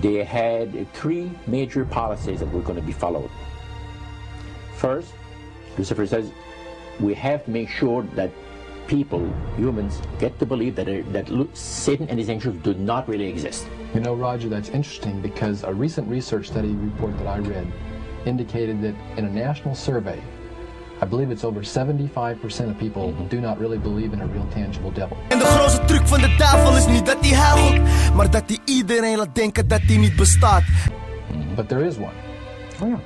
they had three major policies that were going to be followed. First, Lucifer says, we have to make sure that people, humans, get to believe that Satan and his angels do not really exist. You know, Roger, that's interesting because a recent research study report that I read indicated that in a national survey, I believe it's over 75% of people do not really believe in a real tangible devil. En de grootste truc van de duivel is niet dat hij huilt, maar dat hij iedereen laat denken dat hij niet bestaat. But there is one. Oh yeah.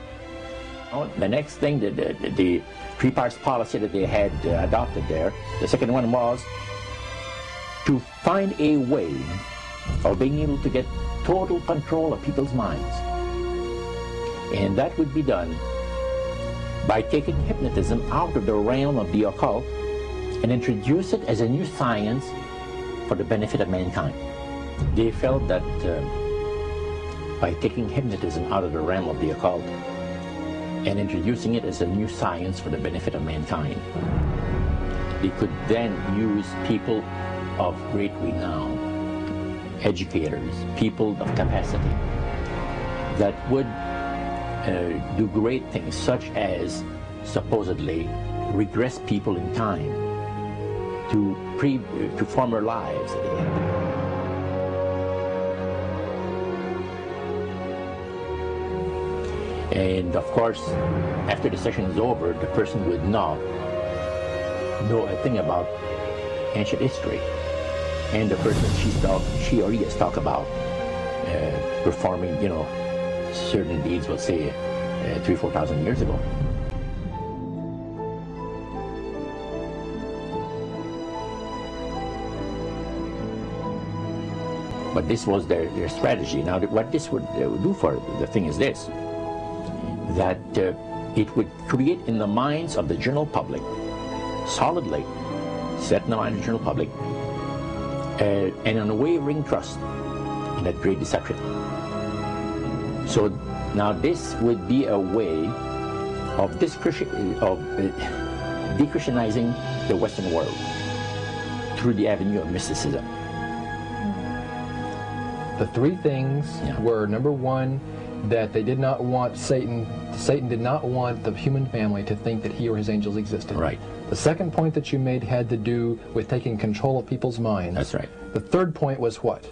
Oh, the next thing, the three parts policy that they had adopted there, the second one was to find a way of being able to get total control of people's minds. And that would be done by taking hypnotism out of the realm of the occult and introduce it as a new science for the benefit of mankind. They felt that by taking hypnotism out of the realm of the occult and introducing it as a new science for the benefit of mankind, they could then use people of great renown, educators, people of capacity, that would do great things, such as supposedly regress people in time to former lives that they had. And of course, after the session is over, the person would not know a thing about ancient history. And the person she or he has talked about performing, you know, certain deeds, we'll say 3,000 or 4,000 years ago. But this was their strategy. Now, what this would do for the thing is this, that it would create in the minds of the general public, solidly set in the mind of the general public, an unwavering trust in that great deception. So now this would be a way of de-Christianizing the Western world through the avenue of mysticism. The three things were, number one, that they did not want Satan did not want the human family to think that he or his angels existed. Right. The second point that you made had to do with taking control of people's minds. That's right. The third point was what?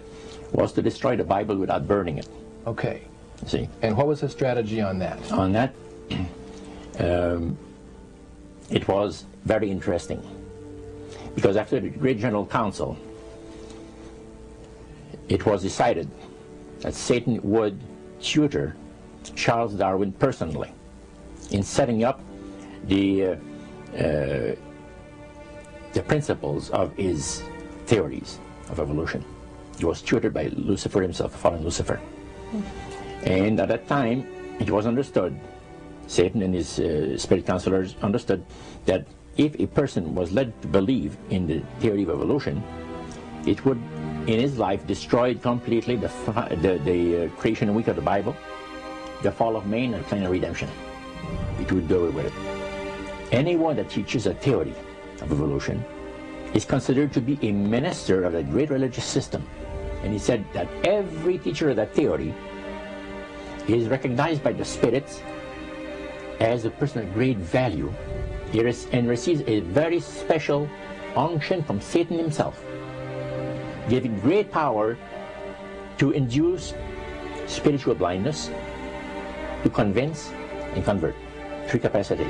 Was to destroy the Bible without burning it. Okay. See? And what was his strategy on that? On that, it was very interesting. Because after the Great General Council, it was decided that Satan would tutor Charles Darwin personally in setting up the principles of his theories of evolution. He was tutored by Lucifer himself, the fallen Lucifer. And at that time, it was understood, Satan and his spirit counselors understood, that if a person was led to believe in the theory of evolution, it would, in his life, destroy completely the creation week of the Bible, the fall of man, and the plan of redemption. It would do away with it. Anyone that teaches a theory of evolution is considered to be a minister of a great religious system. And he said that every teacher of that theory is recognized by the spirits as a person of great value and receives a very special unction from Satan himself, giving great power to induce spiritual blindness, to convince and convert. Three capacities.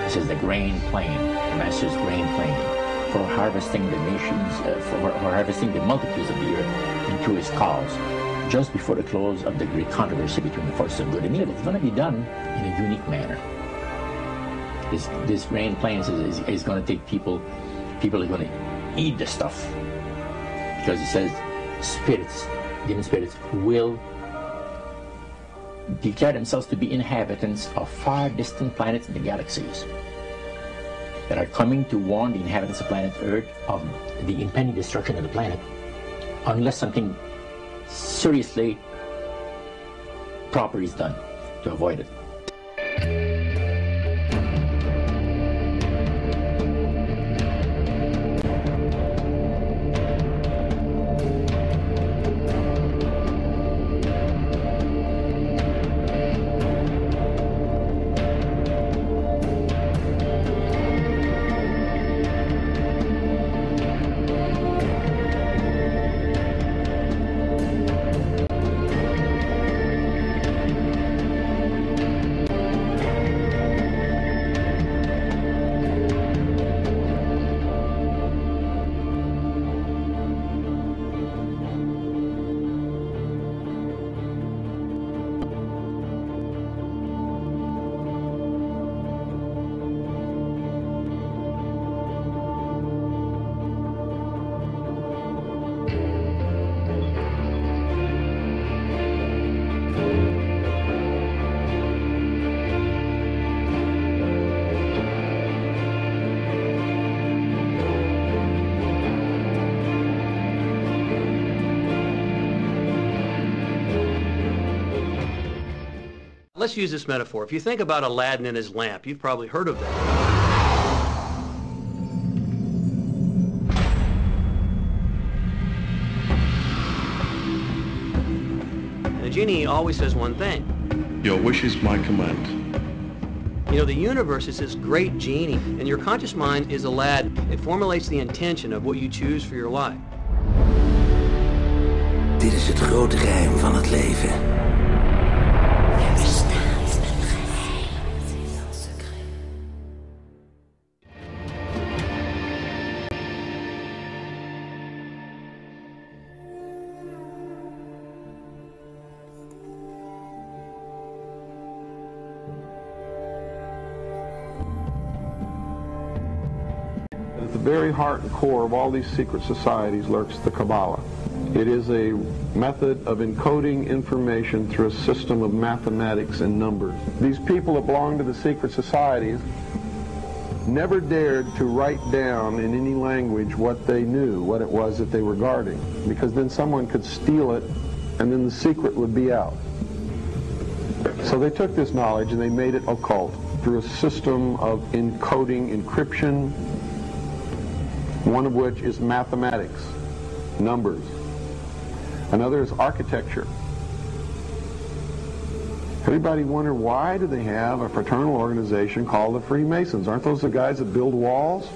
This is the grain plane, the master's grand plan for harvesting the nations, for harvesting the multitudes of the earth into his cause, just before the close of the great controversy between the forces of good and evil. It's going to be done in a unique manner. This grand plan is going to take people are going to eat the stuff, because it says spirits, demon spirits, will declare themselves to be inhabitants of far distant planets in the galaxies that are coming to warn the inhabitants of planet Earth of the impending destruction of the planet unless something seriously proper is done to avoid it. Let's use this metaphor. If you think about Aladdin and his lamp, you've probably heard of that. And the genie always says one thing. Your wish is my command. You know, the universe is this great genie, and your conscious mind is Aladdin. It formulates the intention of what you choose for your life. Dit is het grote geheim van het leven. At the very heart and core of all these secret societies lurks the Kabbalah. It is a method of encoding information through a system of mathematics and numbers. These people that belong to the secret societies never dared to write down in any language what they knew, what it was that they were guarding, because then someone could steal it and then the secret would be out. So they took this knowledge and they made it occult through a system of encoding, encryption, one of which is mathematics, numbers. Another is architecture. Everybody wonder, why do they have a fraternal organization called the Freemasons? Aren't those the guys that build walls?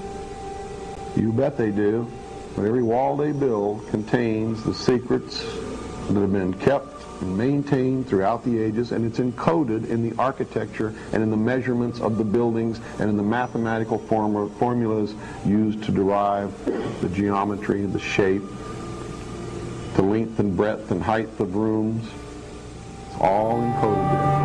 You bet they do. But every wall they build contains the secrets that have been kept and maintained throughout the ages, and it's encoded in the architecture and in the measurements of the buildings and in the mathematical formulas used to derive the geometry, the shape, the length and breadth and height of rooms. It's all encoded there.